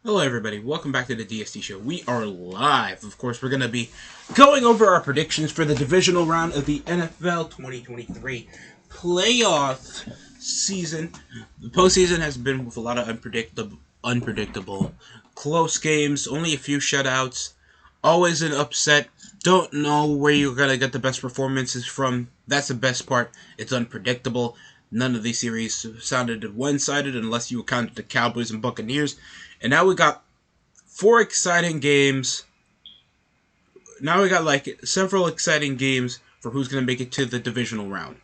Hello everybody, welcome back to the DST show. We are live. Of course, we're going to be going over our predictions for the divisional round of the NFL 2023 playoff season. The postseason has been with a lot of unpredictable close games, only a few shutouts, always an upset. Don't know where you're going to get the best performances from. That's the best part. It's unpredictable. None of these series sounded one-sided unless you counted the Cowboys and Buccaneers. And now we got four exciting games. Now we got several exciting games for who's going to make it to the divisional round.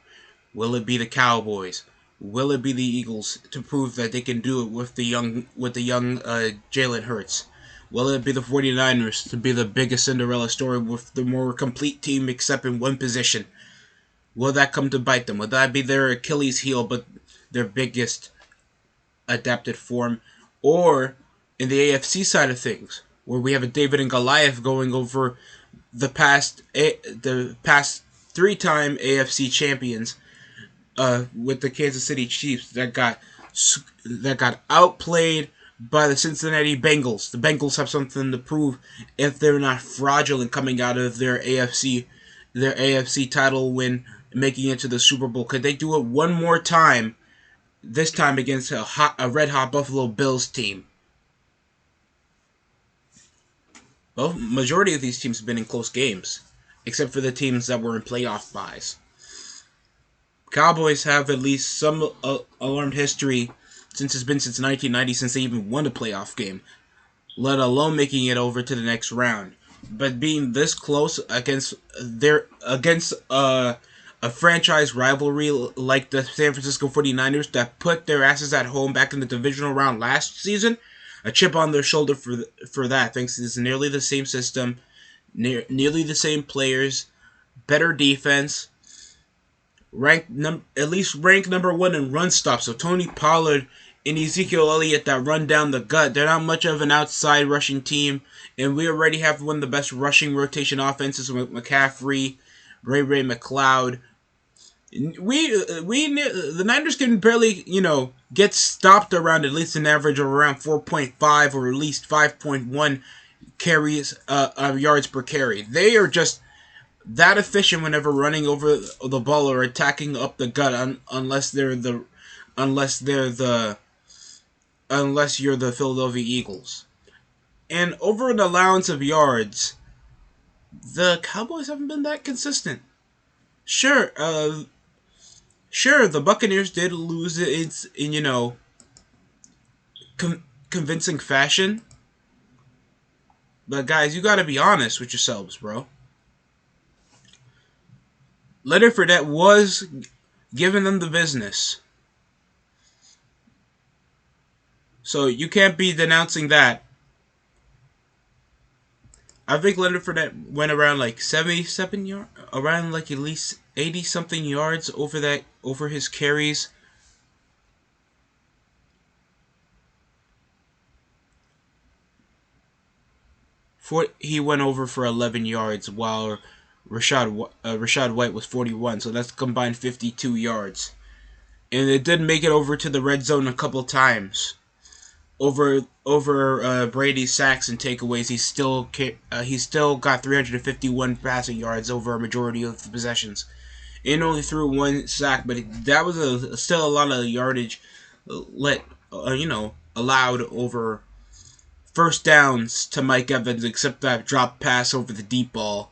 Will it be the Cowboys? Will it be the Eagles to prove that they can do it with the young Jalen Hurts? Will it be the 49ers to be the biggest Cinderella story with the more complete team except in one position? Will that come to bite them? Will that be their Achilles heel but their biggest adapted form? Or in the AFC side of things, where we have a David and Goliath going over the past three-time AFC champions with the Kansas City Chiefs that got outplayed by the Cincinnati Bengals. The Bengals have something to prove if they're not fraudulent coming out of their AFC title win, making it to the Super Bowl. Could they do it one more time? This time against a red-hot Buffalo Bills team. Well, majority of these teams have been in close games, except for the teams that were in playoff byes. Cowboys have at least some alarmed history since 1990, since they even won a playoff game, let alone making it over to the next round. But being this close against a franchise rivalry like the San Francisco 49ers that put their asses at home back in the divisional round last season, a chip on their shoulder for that, thanks to this nearly the same system, nearly the same players, better defense, at least ranked number one in run stop. So Tony Pollard and Ezekiel Elliott that run down the gut. They're not much of an outside rushing team, and we already have one of the best rushing rotation offenses with McCaffrey, Ray McLeod. The Niners can barely, get stopped around at least an average of around 4.5 or at least 5.1 carries, yards per carry. They are just that efficient whenever running over the ball or attacking up the gut, unless you're the Philadelphia Eagles. And over an allowance of yards, the Cowboys haven't been that consistent. Sure, the Buccaneers did lose it in convincing fashion. But guys, you gotta be honest with yourselves, bro. Leonard Fournette was giving them the business. So you can't be denouncing that. I think Leonard Fournette went around 77 yards, around at least 80 something yards over his carries. He went over for 11 yards, while Rashad White was 41. So that's combined 52 yards, and it did make it over to the red zone a couple times. Over Brady's sacks and takeaways, he still got 351 passing yards over a majority of the possessions, and only threw one sack. But that was still a lot of yardage allowed over first downs to Mike Evans, except that drop pass over the deep ball.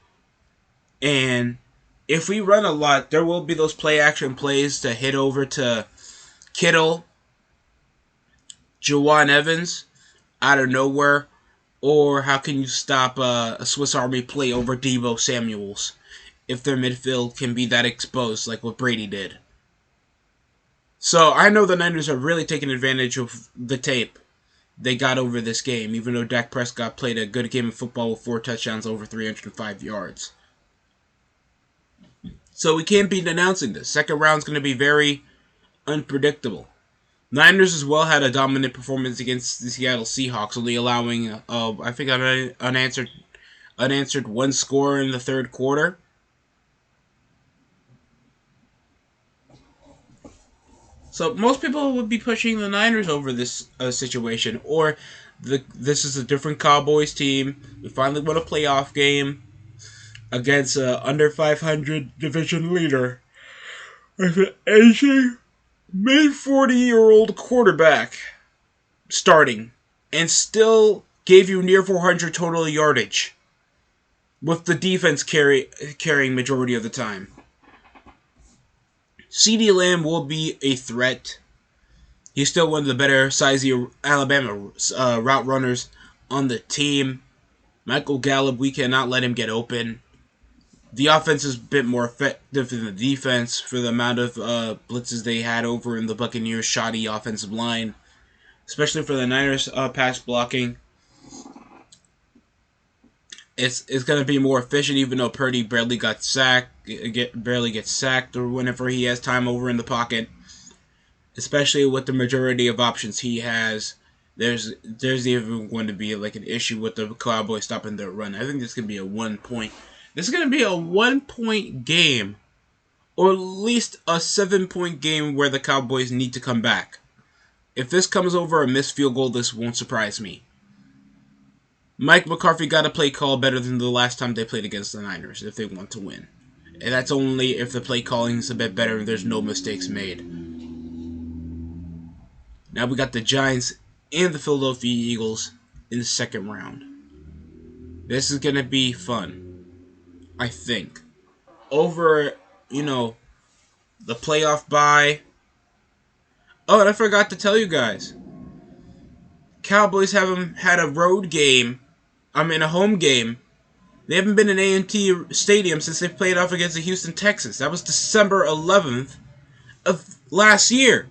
And if we run a lot, there will be those play action plays to hit over to Kittle, Juwan Evans out of nowhere, or how can you stop a Swiss Army play over Deebo Samuels if their midfield can be that exposed like what Brady did? So I know the Niners are really taking advantage of the tape they got over this game, even though Dak Prescott played a good game of football with 4 touchdowns over 305 yards. So we can't be denouncing this. Second round's going to be very unpredictable. Niners as well had a dominant performance against the Seattle Seahawks, only allowing, I think, an unanswered one score in the third quarter. So most people would be pushing the Niners over this situation, or This is a different Cowboys team. We finally won a playoff game against a under 500 division leader with an aging mid 40-year-old quarterback starting, and still gave you near 400 total yardage, with the defense carrying majority of the time. CeeDee Lamb will be a threat. He's still one of the better sizey Alabama route runners on the team. Michael Gallup, we cannot let him get open. The offense is a bit more effective than the defense for the amount of blitzes they had over in the Buccaneers' shoddy offensive line, especially for the Niners' pass blocking. It's going to be more efficient, even though Purdy barely gets sacked or whenever he has time over in the pocket. Especially with the majority of options he has, there's even going to be like an issue with the Cowboys stopping their run. I think this could be a 1 point. This is going to be a 1 point game, or at least a 7-point game where the Cowboys need to come back. If this comes over a missed field goal, this won't surprise me. Mike McCarthy got a play call better than the last time they played against the Niners if they want to win. And that's only if the play calling is a bit better and there's no mistakes made. Now we got the Giants and the Philadelphia Eagles in the second round. This is going to be fun, I think. Over, the playoff bye. Oh, and I forgot to tell you guys. Cowboys haven't had a home game. They haven't been in A&T Stadium since they played off against the Houston Texans. That was December 11th of last year.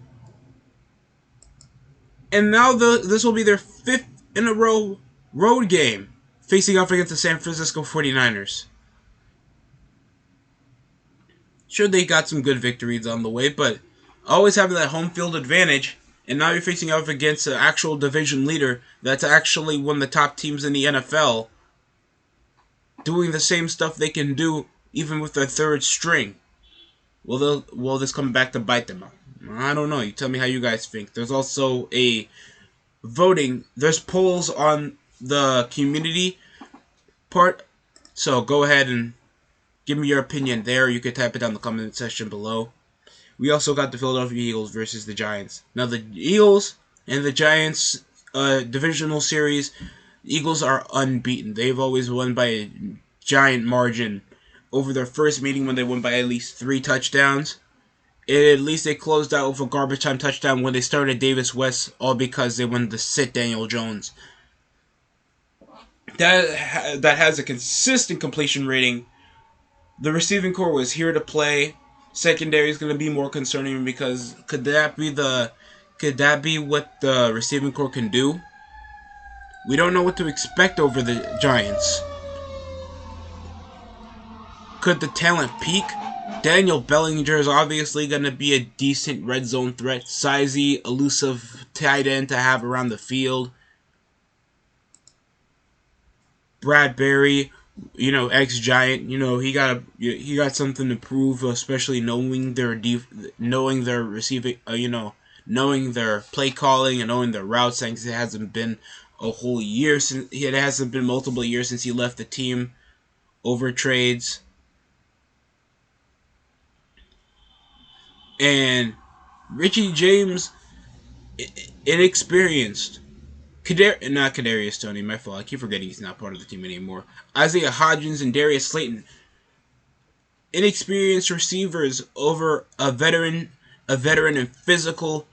And now this will be their 5th in a row road game, facing off against the San Francisco 49ers. Sure, they got some good victories on the way, but always having that home field advantage, and now you're facing off against an actual division leader that's actually one of the top teams in the NFL, doing the same stuff they can do even with their third string. Will this come back to bite them? I don't know. You tell me how you guys think. There's also a voting. There's polls on the community part, so go ahead and give me your opinion there. You can type it down in the comment section below. We also got the Philadelphia Eagles versus the Giants. Now the Eagles and the Giants divisional series, the Eagles are unbeaten. They've always won by a giant margin over their first meeting when they won by at least 3 touchdowns. And at least they closed out with a garbage time touchdown when they started Davis West, all because they wanted to sit Daniel Jones. That has a consistent completion rating. The receiving core was here to play. Secondary is going to be more concerning because could that be what the receiving core can do? We don't know what to expect over the Giants. Could the talent peak? Daniel Bellinger is obviously going to be a decent red zone threat. Sizey, elusive tight end to have around the field. Bradbury, ex-Giant, he got something to prove, especially knowing their receiving, knowing their play calling and knowing their routes. Since it hasn't been multiple years since he left the team over trades. And Richie James, inexperienced. Not Kadarius Toney, my fault. I keep forgetting he's not part of the team anymore. Isaiah Hodgins and Darius Slayton, inexperienced receivers over a veteran and physical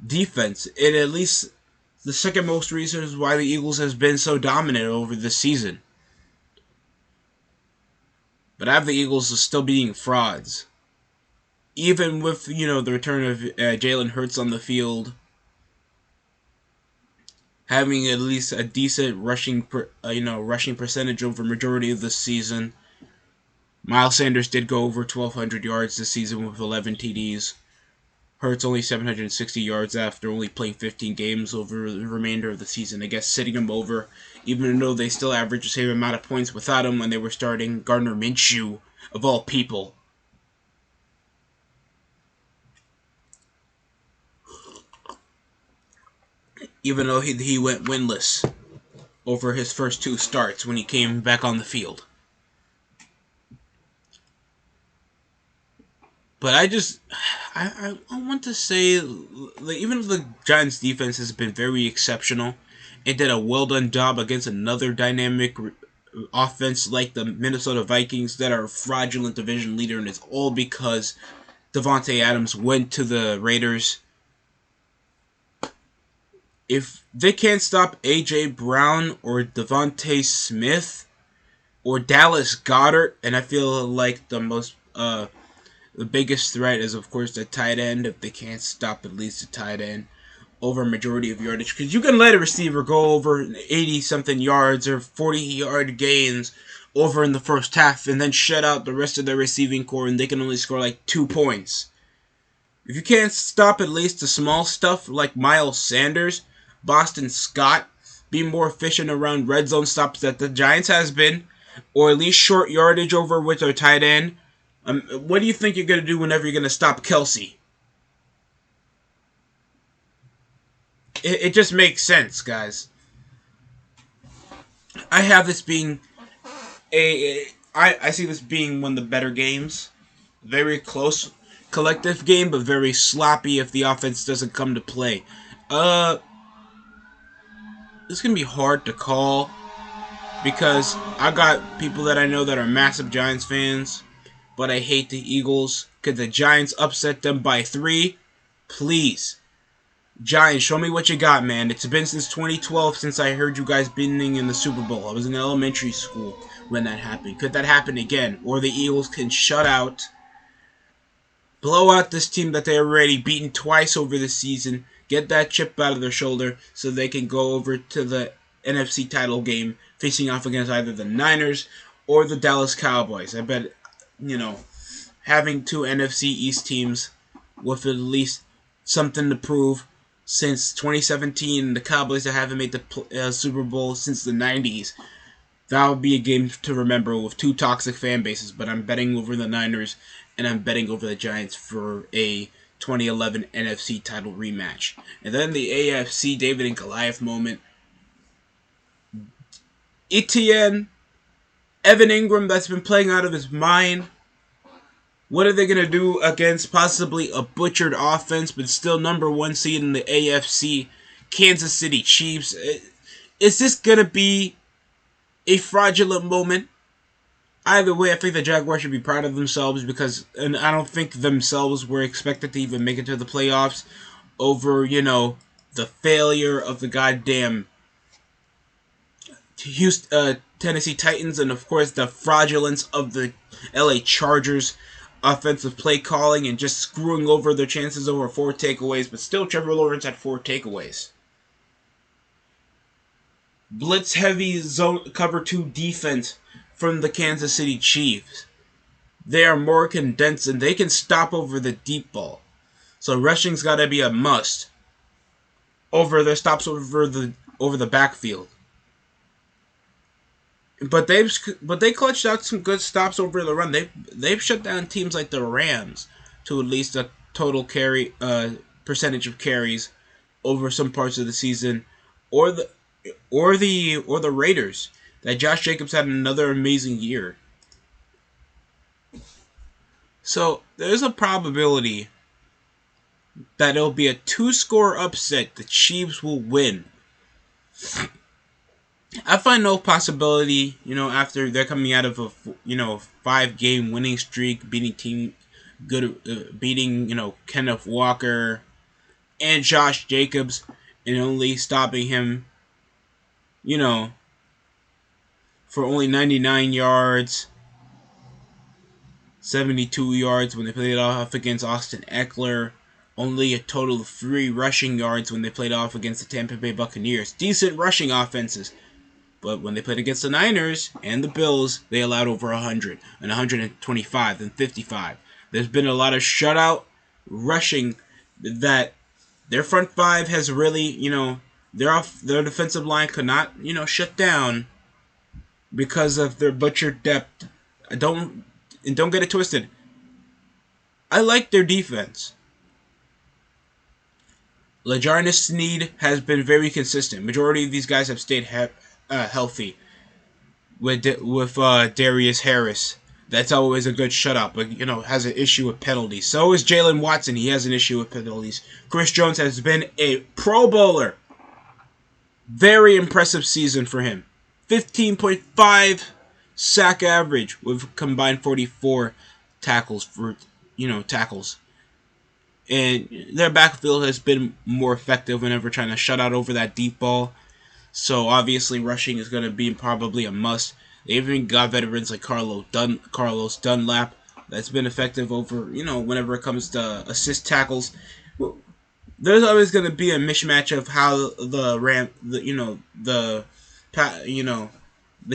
defense. And at least the second most reasons why the Eagles has been so dominant over this season. But I have the Eagles still being frauds. Even with, the return of Jalen Hurts on the field, having at least a decent rushing percentage over majority of the season. Miles Sanders did go over 1,200 yards this season with 11 TDs. Hurts only 760 yards after only playing 15 games over the remainder of the season. I guess sitting him over, even though they still average the same amount of points without him when they were starting Gardner Minshew, of all people. even though he went winless over his first two starts when he came back on the field. But I want to say, like, even though the Giants' defense has been very exceptional, it did a well done job against another dynamic offense like the Minnesota Vikings that are a fraudulent division leader, and it's all because Davante Adams went to the Raiders. If they can't stop A.J. Brown or Devontae Smith or Dallas Goedert, and I feel like the biggest threat is, of course, the tight end. If they can't stop at least the tight end over a majority of yardage, because you can let a receiver go over 80-something yards or 40-yard gains over in the first half and then shut out the rest of their receiving core and they can only score like 2 points. If you can't stop at least the small stuff like Miles Sanders, Boston Scott, be more efficient around red zone stops that the Giants has been, or at least short yardage over with their tight end, what do you think you're going to do whenever you're going to stop Kelsey? It just makes sense, guys. I have this being I see this being one of the better games. Very close collective game, but very sloppy if the offense doesn't come to play. It's going to be hard to call because I got people that I know that are massive Giants fans, but I hate the Eagles. Could the Giants upset them by 3? Please. Giants, show me what you got, man. It's been since 2012 since I heard you guys being in the Super Bowl. I was in elementary school when that happened. Could that happen again? Or the Eagles can blow out this team that they already beaten twice over the season, get that chip out of their shoulder so they can go over to the NFC title game facing off against either the Niners or the Dallas Cowboys. I bet, having 2 NFC East teams with at least something to prove since 2017, the Cowboys that haven't made the Super Bowl since the 90s. That would be a game to remember with 2 toxic fan bases, but I'm betting over the Niners and I'm betting over the Giants for a 2011 NFC title rematch. And then the AFC David and Goliath moment. Etienne, Evan Ingram that's been playing out of his mind. What are they going to do against possibly a butchered offense, but still number 1 seed in the AFC, Kansas City Chiefs? Is this going to be a fraudulent moment? Either way, I think the Jaguars should be proud of themselves because, and I don't think themselves were expected to even make it to the playoffs over, the failure of the goddamn Tennessee Titans and, of course, the fraudulence of the LA Chargers offensive play calling and just screwing over their chances over 4 takeaways, but still Trevor Lawrence had 4 takeaways. Blitz heavy zone cover 2 defense from the Kansas City Chiefs. They are more condensed and they can stop over the deep ball. So rushing's got to be a must over their stops over the backfield. But they clutched out some good stops over the run. They've shut down teams like the Rams to at least a total carry percentage of carries over some parts of the season, or the Raiders that Josh Jacobs had another amazing year. So there's a probability that it'll be a 2-score upset. The Chiefs will win. I find no possibility, after they're coming out of a 5-game winning streak, beating Kenneth Walker and Josh Jacobs, and only stopping him, for only 99 yards, 72 yards when they played off against Austin Eckler, only a total of 3 rushing yards when they played off against the Tampa Bay Buccaneers. Decent rushing offenses. But when they played against the Niners and the Bills, they allowed over 100 and 125 and 55. There's been a lot of shutout rushing that their front 5 has really, their defensive line could not, shut down because of their butchered depth. Don't get it twisted. I like their defense. LeJarnis Sneed has been very consistent. Majority of these guys have stayed healthy. With Darius Harris, that's always a good shutout, but has an issue with penalties. So is Jalen Watson. He has an issue with penalties. Chris Jones has been a Pro Bowler. Very impressive season for him. 15.5 sack average with combined 44 tackles. And their backfield has been more effective whenever trying to shut out over that deep ball. So obviously rushing is going to be probably a must. They even got veterans like Carlos Dunlap that's been effective over, whenever it comes to assist tackles. There's always going to be a mismatch of how the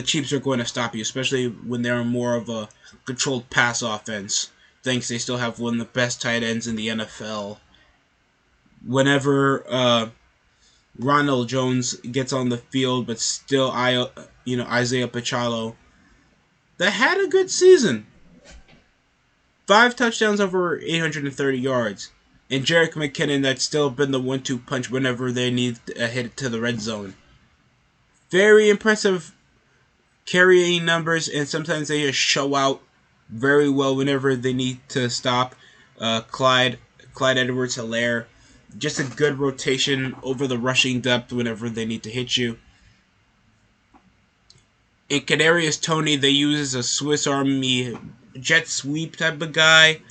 Chiefs are going to stop you, especially when they're more of a controlled pass offense. Thanks, they still have one of the best tight ends in the NFL. Whenever Ronald Jones gets on the field, but still, Isaiah Pacheco, that had a good season. 5 touchdowns over 830 yards. And Jerick McKinnon, that's still been the 1-2 punch whenever they need a hit to the red zone. Very impressive carrying numbers, and sometimes they just show out very well whenever they need to stop. Clyde Edwards-Helaire, just a good rotation over the rushing depth whenever they need to hit you. In Kadarius Toney, they use a Swiss Army jet sweep type of guy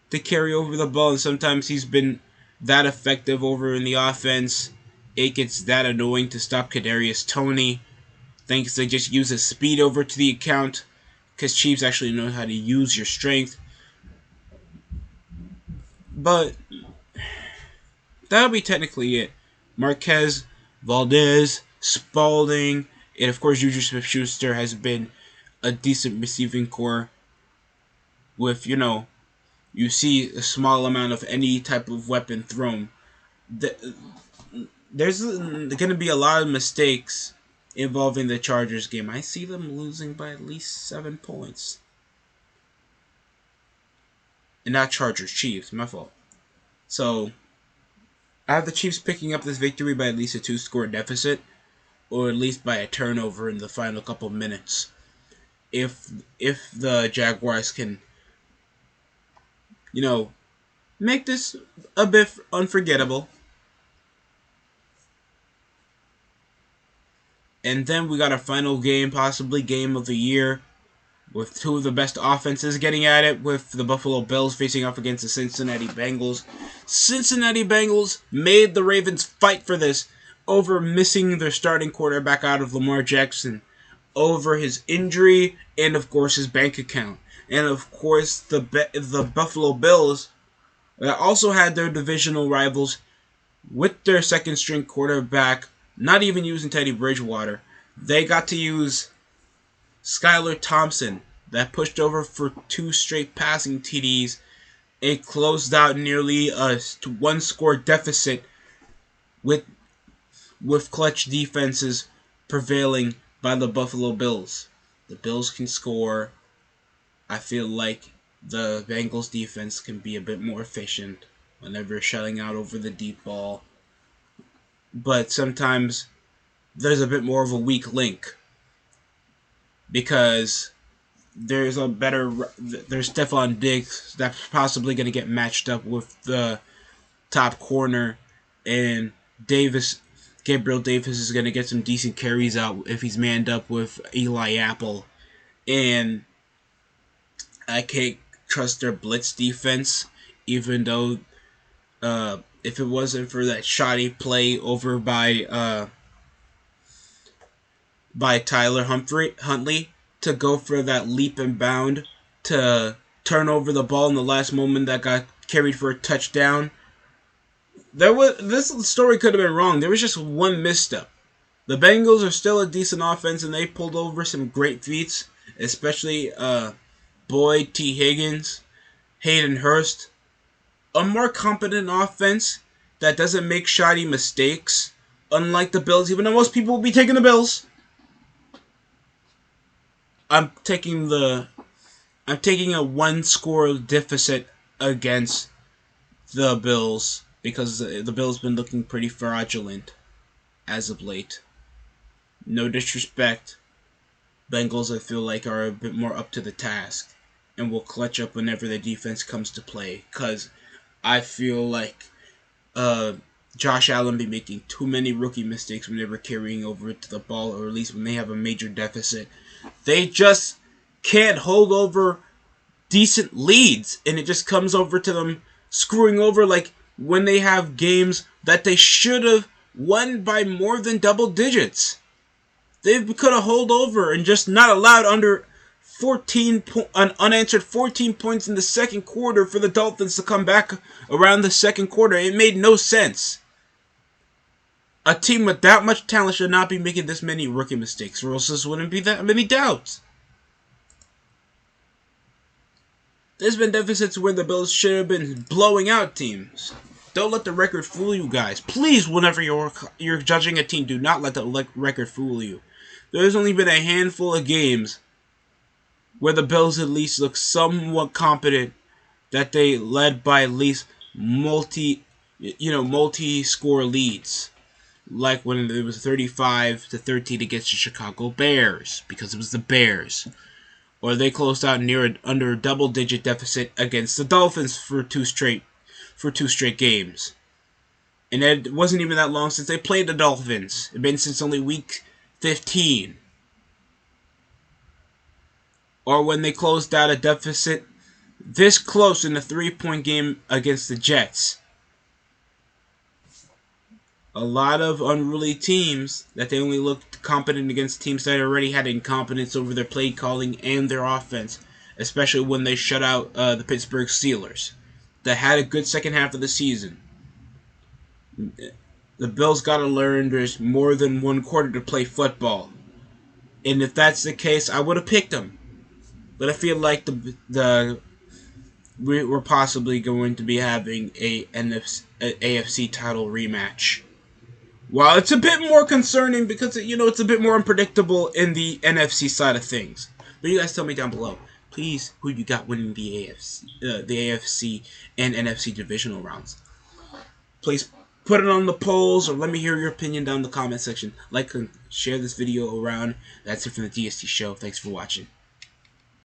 to carry over the ball, and sometimes he's been that effective over in the offense. It gets that annoying to stop Kadarius Toney. Thanks, they just use his speed over to the account, because Chiefs actually know how to use your strength. But that'll be technically it. Marquez, Valdez, Spalding, and of course Juju Smith-Schuster has been a decent receiving core with, you see a small amount of any type of weapon thrown. There's going to be a lot of mistakes involving the Chargers game. I see them losing by at least 7 points. And not Chargers, Chiefs, my fault. So, I have the Chiefs picking up this victory by at least a 2-score deficit, or at least by a turnover in the final couple minutes. If the Jaguars can, make this a bit unforgettable. And then we got our final game, possibly game of the year, with 2 of the best offenses getting at it, with the Buffalo Bills facing off against the Cincinnati Bengals. Cincinnati Bengals made the Ravens fight for this over missing their starting quarterback out of Lamar Jackson, over his injury, and of course his bank account. And of course the Buffalo Bills also had their divisional rivals with their second string quarterback, not even using Teddy Bridgewater. They got to use Skylar Thompson, that pushed over for 2 straight passing TDs and closed out nearly a 1-score deficit with clutch defenses prevailing by the Buffalo Bills. The Bills can score. I feel like the Bengals defense can be a bit more efficient whenever shutting out over the deep ball. But sometimes there's a bit more of a weak link, because there's Stephon Diggs that's possibly going to get matched up with the top corner, and Gabriel Davis is going to get some decent carries out if he's manned up with Eli Apple. And I can't trust their blitz defense, even though if it wasn't for that shoddy play over by Tyler Huntley to go for that leap and bound to turn over the ball in the last moment that got carried for a touchdown. This story could have been wrong. There was just one misstep. The Bengals are still a decent offense, and they pulled over some great feats, especially Boyd, T. Higgins, Hayden Hurst. A more competent offense that doesn't make shoddy mistakes, unlike the Bills, even though most people will be taking the Bills. I'm taking a 1-score deficit against the Bills because the Bills been looking pretty fraudulent as of late. No disrespect, Bengals I feel like are a bit more up to the task and will clutch up whenever the defense comes to play. Cause I feel like Josh Allen be making too many rookie mistakes whenever carrying over to the ball, or at least when they have a major deficit. They just can't hold over decent leads, and it just comes over to them screwing over, like when they have games that they should have won by more than double digits. They could have held over and just not allowed under an unanswered 14 points in the second quarter for the Dolphins to come back around the second quarter. It made no sense. A team with that much talent should not be making this many rookie mistakes, or else there wouldn't be that many doubts. There's been deficits where the Bills should have been blowing out teams. Don't let the record fool you guys. Please, whenever you're judging a team, do not let the record fool you. There's only been a handful of games where the Bills at least look somewhat competent, that they led by at least multi-score leads. Like when it was 35-13 against the Chicago Bears, because it was the Bears. Or they closed out under a double-digit deficit against the Dolphins for two straight games. And it wasn't even that long since they played the Dolphins. It's been since only week 15. Or when they closed out a deficit this close in a 3-point game against the Jets. A lot of unruly teams that they only looked competent against teams that already had incompetence over their play calling and their offense, especially when they shut out the Pittsburgh Steelers that had a good second half of the season. The Bills got to learn there's more than one quarter to play football. And if that's the case, I would have picked them. But I feel like we're possibly going to be having a AFC title rematch. While it's a bit more concerning because it's a bit more unpredictable in the NFC side of things. But you guys tell me down below, please, who you got winning the AFC and NFC divisional rounds. Please put it on the polls, or let me hear your opinion down in the comment section. Like and share this video around. That's it for the DST show. Thanks for watching.